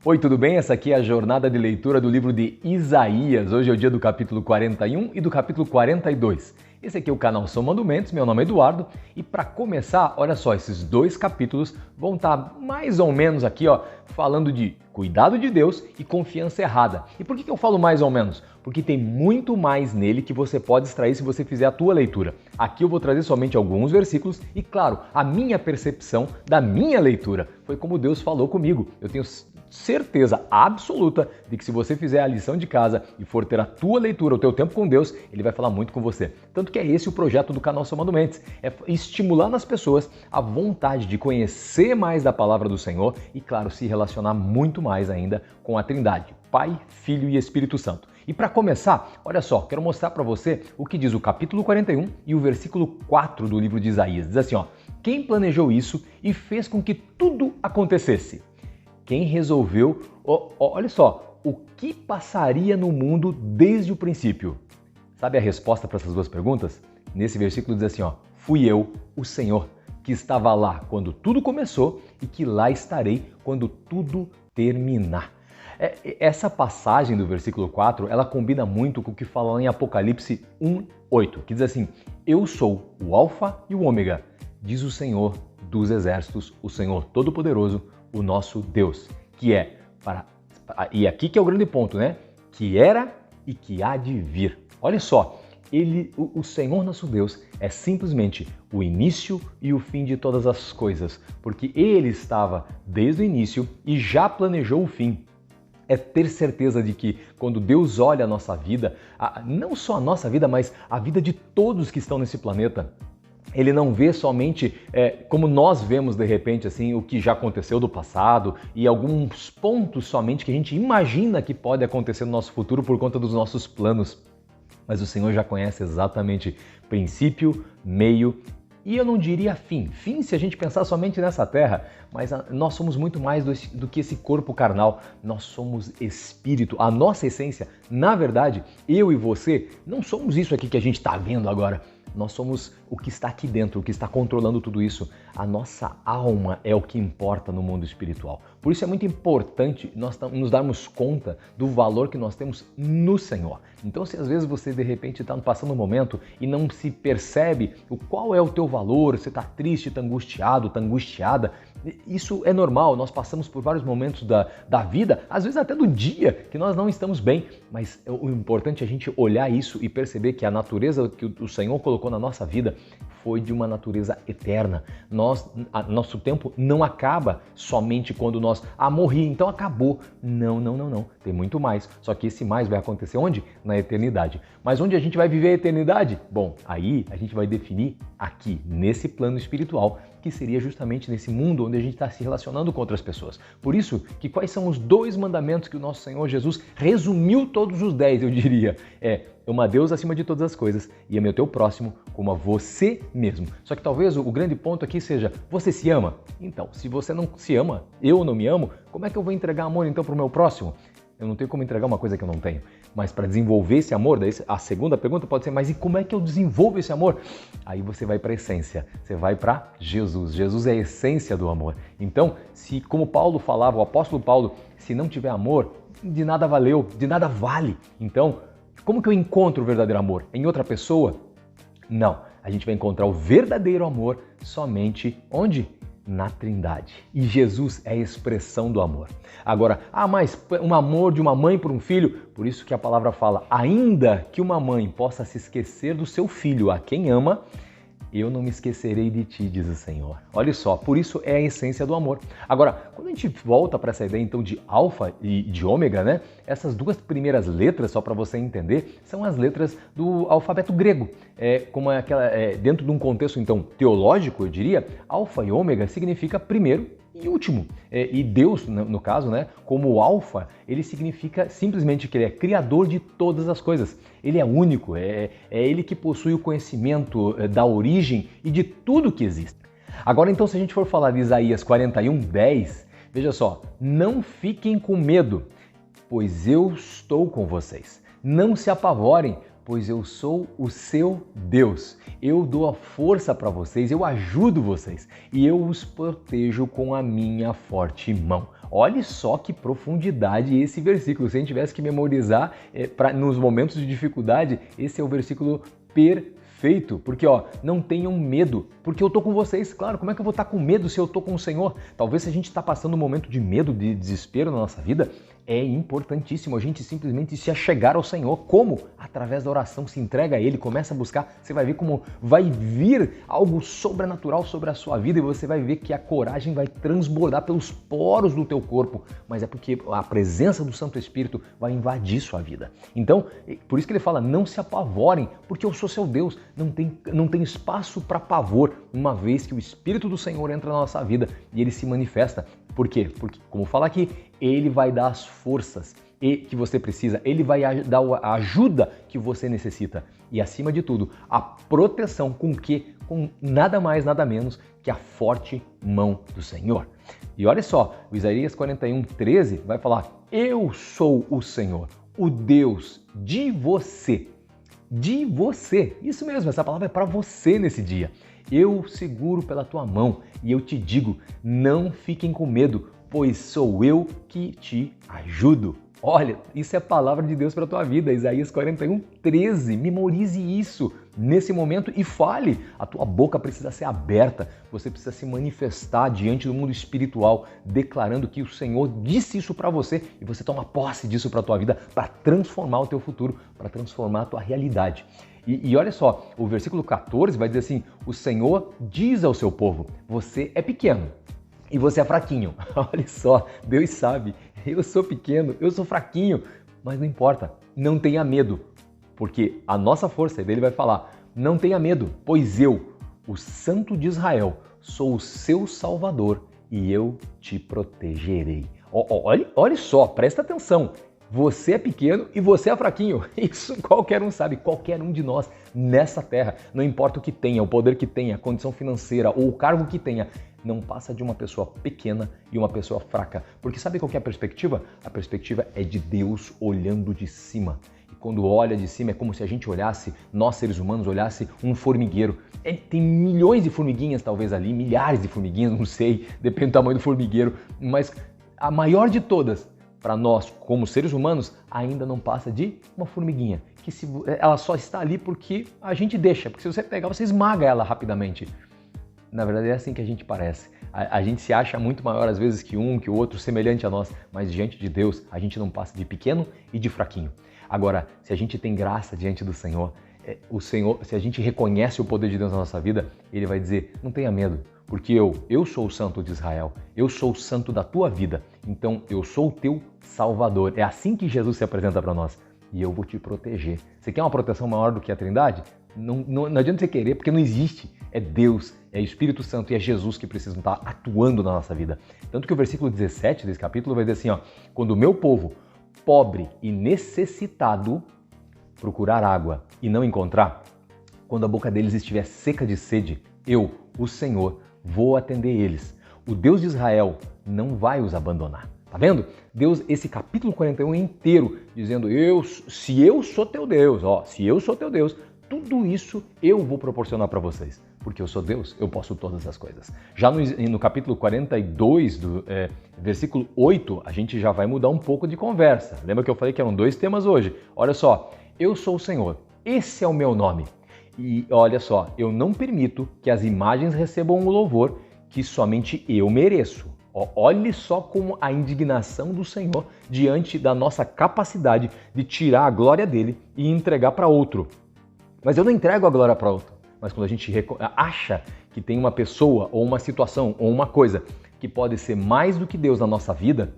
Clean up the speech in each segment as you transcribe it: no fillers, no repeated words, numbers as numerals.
Oi, tudo bem? Essa aqui é a jornada de leitura do livro de Isaías. Hoje é o dia do capítulo 41 e do capítulo 42. Esse aqui é o canal Somando Mentes, meu nome é Eduardo. E para começar, olha só, esses dois capítulos vão estar mais ou menos aqui, falando de cuidado de Deus e confiança errada. E por que eu falo mais ou menos? Porque tem muito mais nele que você pode extrair se você fizer a tua leitura. Aqui eu vou trazer somente alguns versículos e, claro, a minha percepção da minha leitura. Foi como Deus falou comigo. Eu tenho certeza absoluta de que se você fizer a lição de casa e for ter a tua leitura, o teu tempo com Deus, Ele vai falar muito com você. Tanto que é esse o projeto do canal Somando Mentes, é estimular nas pessoas a vontade de conhecer mais da palavra do Senhor e, claro, se relacionar muito mais ainda com a Trindade, Pai, Filho e Espírito Santo. E para começar, olha só, quero mostrar para você o que diz o capítulo 41 e o versículo 4 do livro de Isaías. Diz assim, quem planejou isso e fez com que tudo acontecesse? Quem resolveu, olha só, o que passaria no mundo desde o princípio? Sabe a resposta para essas duas perguntas? Nesse versículo diz assim, fui eu, o Senhor, que estava lá quando tudo começou e que lá estarei quando tudo terminar. Essa passagem do versículo 4, ela combina muito com o que fala em Apocalipse 1:8, que diz assim, eu sou o Alfa e o Ômega, diz o Senhor dos Exércitos, o Senhor Todo-Poderoso, o nosso Deus, que é e aqui que é o grande ponto, né? Que era e que há de vir. Olha só, o Senhor nosso Deus é simplesmente o início e o fim de todas as coisas, porque Ele estava desde o início e já planejou o fim. É ter certeza de que quando Deus olha a nossa vida, não só a nossa vida, mas a vida de todos que estão nesse planeta, Ele não vê somente como nós vemos de repente assim o que já aconteceu do passado e alguns pontos somente que a gente imagina que pode acontecer no nosso futuro por conta dos nossos planos. Mas o Senhor já conhece exatamente princípio, meio e eu não diria fim. Fim se a gente pensar somente nessa terra, mas nós somos muito mais do que esse corpo carnal. Nós somos espírito. A nossa essência, na verdade, eu e você, não somos isso aqui que a gente está vendo agora. Nós somos o que está aqui dentro, o que está controlando tudo isso. A nossa alma é o que importa no mundo espiritual. Por isso é muito importante nós nos darmos conta do valor que nós temos no Senhor. Então, se às vezes você de repente está passando um momento e não se percebe qual é o teu valor, você está triste, está angustiado, está angustiada, isso é normal, nós passamos por vários momentos da vida, às vezes até do dia, que nós não estamos bem, mas o importante é a gente olhar isso e perceber que a natureza que o Senhor colocou na nossa vida foi de uma natureza eterna. Nosso tempo não acaba somente quando nós morri, então acabou. Não. Tem muito mais. Só que esse mais vai acontecer onde? Na eternidade. Mas onde a gente vai viver a eternidade? Bom, aí a gente vai definir aqui, nesse plano espiritual, que seria justamente nesse mundo onde a gente está se relacionando com outras pessoas. Por isso, que quais são os 2 mandamentos que o nosso Senhor Jesus resumiu todos os 10, eu diria? Ama a Deus acima de todas as coisas e ame o teu próximo como a você mesmo. Só que talvez o grande ponto aqui seja, você se ama? Então, se você não se ama, eu não me amo, como é que eu vou entregar amor então para o meu próximo? Eu não tenho como entregar uma coisa que eu não tenho. Mas para desenvolver esse amor, daí a segunda pergunta pode ser, mas e como é que eu desenvolvo esse amor? Aí você vai para a essência, você vai para Jesus. Jesus é a essência do amor. Então, se como Paulo falava, o apóstolo Paulo, se não tiver amor, de nada valeu, de nada vale. Então, como que eu encontro o verdadeiro amor? Em outra pessoa? Não. A gente vai encontrar o verdadeiro amor somente onde? Na Trindade. E Jesus é a expressão do amor. Agora, mas um amor de uma mãe por um filho, por isso que a palavra fala, ainda que uma mãe possa se esquecer do seu filho a quem ama, eu não me esquecerei de ti, diz o Senhor. Olha só, por isso é a essência do amor. Agora, quando a gente volta para essa ideia então de alfa e de ômega, né? Essas 2 primeiras letras, só para você entender, são as letras do alfabeto grego. Dentro de um contexto então teológico, eu diria, alfa e ômega significa primeiro e último. E Deus, no caso, né, como o alfa, ele significa simplesmente que ele é criador de todas as coisas. Ele é único, é ele que possui o conhecimento da origem e de tudo que existe. Agora, então, se a gente for falar de Isaías 41:10, veja só, não fiquem com medo, pois eu estou com vocês. Não se apavorem, pois eu sou o seu Deus. Eu dou a força para vocês, eu ajudo vocês e eu os protejo com a minha forte mão. Olhe só que profundidade esse versículo. Se a gente tivesse que memorizar nos momentos de dificuldade, esse é o versículo perfeito. Porque, não tenham medo, porque eu tô com vocês. Claro, como é que eu vou estar com medo se eu tô com o Senhor? Talvez se a gente está passando um momento de medo, de desespero na nossa vida, é importantíssimo a gente simplesmente se achegar ao Senhor. Como? Através da oração, se entrega a Ele, começa a buscar, você vai ver como vai vir algo sobrenatural sobre a sua vida e você vai ver que a coragem vai transbordar pelos poros do teu corpo, mas é porque a presença do Santo Espírito vai invadir sua vida. Então, por isso que ele fala, não se apavorem, porque eu sou seu Deus, não tem espaço para pavor, uma vez que o Espírito do Senhor entra na nossa vida e Ele se manifesta. Por quê? Porque, como fala aqui, Ele vai dar as forças que você precisa, Ele vai dar a ajuda que você necessita e, acima de tudo, a proteção com nada mais, nada menos que a forte mão do Senhor. E olha só, o Isaías 41:13 vai falar, eu sou o Senhor, o Deus de você. De você. Isso mesmo, essa palavra é para você nesse dia. Eu seguro pela tua mão e eu te digo, não fiquem com medo, pois sou eu que te ajudo. Olha, isso é a palavra de Deus para a tua vida, Isaías 41:13. Memorize isso nesse momento e fale. A tua boca precisa ser aberta, você precisa se manifestar diante do mundo espiritual, declarando que o Senhor disse isso para você e você toma posse disso para a tua vida, para transformar o teu futuro, para transformar a tua realidade. E olha só, o versículo 14 vai dizer assim, o Senhor diz ao seu povo, você é pequeno e você é fraquinho. Olha só, Deus sabe, eu sou pequeno, eu sou fraquinho, mas não importa, não tenha medo, porque a nossa força, dele vai falar, não tenha medo, pois eu, o Santo de Israel, sou o seu Salvador e eu te protegerei. Olha só, presta atenção. Você é pequeno e você é fraquinho. Isso qualquer um sabe, qualquer um de nós nessa terra. Não importa o que tenha, o poder que tenha, a condição financeira ou o cargo que tenha, não passa de uma pessoa pequena e uma pessoa fraca. Porque sabe qual que é a perspectiva? A perspectiva é de Deus olhando de cima. E quando olha de cima é como se a gente olhasse, nós seres humanos, olhasse um formigueiro. Tem milhões de formiguinhas talvez ali, milhares de formiguinhas, não sei, depende do tamanho do formigueiro. Mas a maior de todas, para nós, como seres humanos, ainda não passa de uma formiguinha, que ela só está ali porque a gente deixa, porque se você pegar, você esmaga ela rapidamente. Na verdade é assim que a gente parece. A gente se acha muito maior às vezes que o outro, semelhante a nós, mas diante de Deus a gente não passa de pequeno e de fraquinho. Agora, se a gente tem graça diante do Senhor, se a gente reconhece o poder de Deus na nossa vida, Ele vai dizer, não tenha medo, porque eu sou o Santo de Israel, eu sou o Santo da tua vida, então eu sou o teu Salvador. É assim que Jesus se apresenta para nós e eu vou te proteger. Você quer uma proteção maior do que a Trindade? Não adianta você querer, porque não existe. É Deus, é o Espírito Santo e é Jesus que precisam estar atuando na nossa vida. Tanto que o versículo 17 desse capítulo vai dizer assim, quando o meu povo, pobre e necessitado, procurar água e não encontrar, quando a boca deles estiver seca de sede, eu, o Senhor, vou atender eles. O Deus de Israel não vai os abandonar. Tá vendo? Deus, esse capítulo 41 inteiro, dizendo, se eu sou teu Deus, se eu sou teu Deus, tudo isso eu vou proporcionar para vocês. Porque eu sou Deus, eu posso todas as coisas. Já no capítulo 42, versículo 8, a gente já vai mudar um pouco de conversa. Lembra que eu falei que eram 2 temas hoje? Olha só, eu sou o Senhor, esse é o meu nome. E olha só, eu não permito que as imagens recebam um louvor que somente eu mereço. Olhe só como a indignação do Senhor diante da nossa capacidade de tirar a glória dele e entregar para outro. Mas eu não entrego a glória para outro. Mas quando a gente acha que tem uma pessoa ou uma situação ou uma coisa que pode ser mais do que Deus na nossa vida,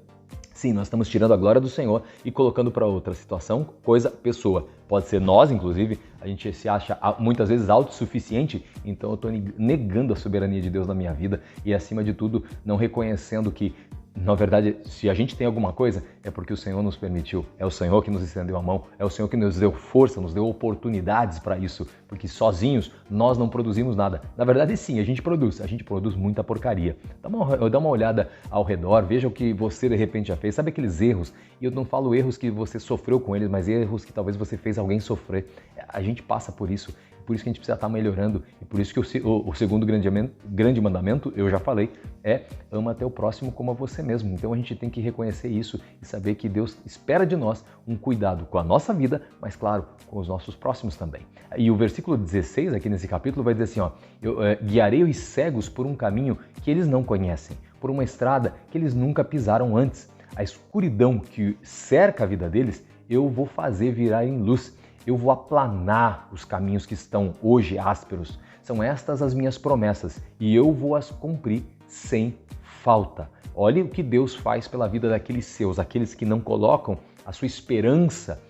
sim, nós estamos tirando a glória do Senhor e colocando para outra situação, coisa, pessoa. Pode ser nós, inclusive, a gente se acha muitas vezes autossuficiente, então eu estou negando a soberania de Deus na minha vida e, acima de tudo, não reconhecendo que, na verdade, se a gente tem alguma coisa, é porque o Senhor nos permitiu, é o Senhor que nos estendeu a mão, é o Senhor que nos deu força, nos deu oportunidades para isso, porque sozinhos nós não produzimos nada. Na verdade, sim, a gente produz muita porcaria. Dá uma olhada ao redor, veja o que você de repente já fez. Sabe aqueles erros? E eu não falo erros que você sofreu com eles, mas erros que talvez você fez alguém sofrer. A gente passa por isso. Por isso que a gente precisa estar melhorando e por isso que o segundo grande mandamento, eu já falei, é ama até o próximo como a você mesmo. Então a gente tem que reconhecer isso e saber que Deus espera de nós um cuidado com a nossa vida, mas claro, com os nossos próximos também. E o versículo 16 aqui nesse capítulo vai dizer assim, ó, guiarei os cegos por um caminho que eles não conhecem, por uma estrada que eles nunca pisaram antes. A escuridão que cerca a vida deles, eu vou fazer virar em luz. Eu vou aplanar os caminhos que estão hoje ásperos. São estas as minhas promessas e eu vou as cumprir sem falta. Olha o que Deus faz pela vida daqueles seus, aqueles que não colocam a sua esperança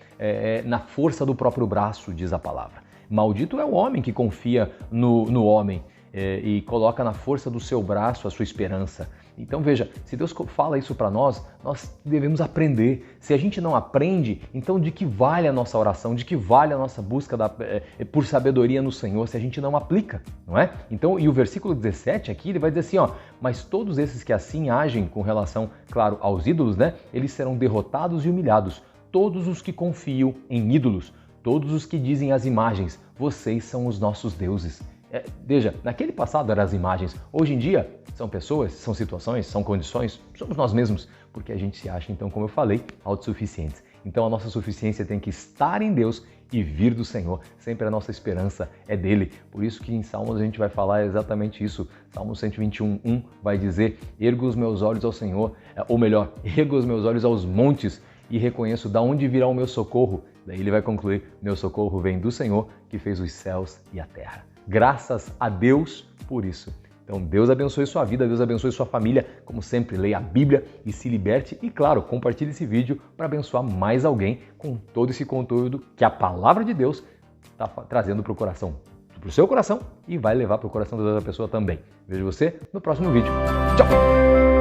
na força do próprio braço, diz a palavra. Maldito é o homem que confia no homem e coloca na força do seu braço a sua esperança. Então veja, se Deus fala isso para nós, nós devemos aprender. Se a gente não aprende, então de que vale a nossa oração? De que vale a nossa busca por sabedoria no Senhor se a gente não aplica, não é? Então, e o versículo 17 aqui, ele vai dizer assim, ó, mas todos esses que assim agem com relação, claro, aos ídolos, né? Eles serão derrotados e humilhados. Todos os que confiam em ídolos, todos os que dizem às imagens, vocês são os nossos deuses. Veja, naquele passado eram as imagens, hoje em dia são pessoas, são situações, são condições, somos nós mesmos, porque a gente se acha, então, como eu falei, autossuficientes. Então a nossa suficiência tem que estar em Deus e vir do Senhor, sempre a nossa esperança é dele. Por isso que em Salmos a gente vai falar exatamente isso. Salmo 121:1 vai dizer, ergo os meus olhos ao Senhor, ou melhor, ergo os meus olhos aos montes e reconheço de onde virá o meu socorro. Daí ele vai concluir, meu socorro vem do Senhor que fez os céus e a terra. Graças a Deus por isso. Então Deus abençoe sua vida, Deus abençoe sua família. Como sempre, leia a Bíblia e se liberte. E claro, compartilhe esse vídeo para abençoar mais alguém com todo esse conteúdo que a palavra de Deus está trazendo para o coração, para o seu coração e vai levar para o coração da outra pessoa também. Vejo você no próximo vídeo. Tchau!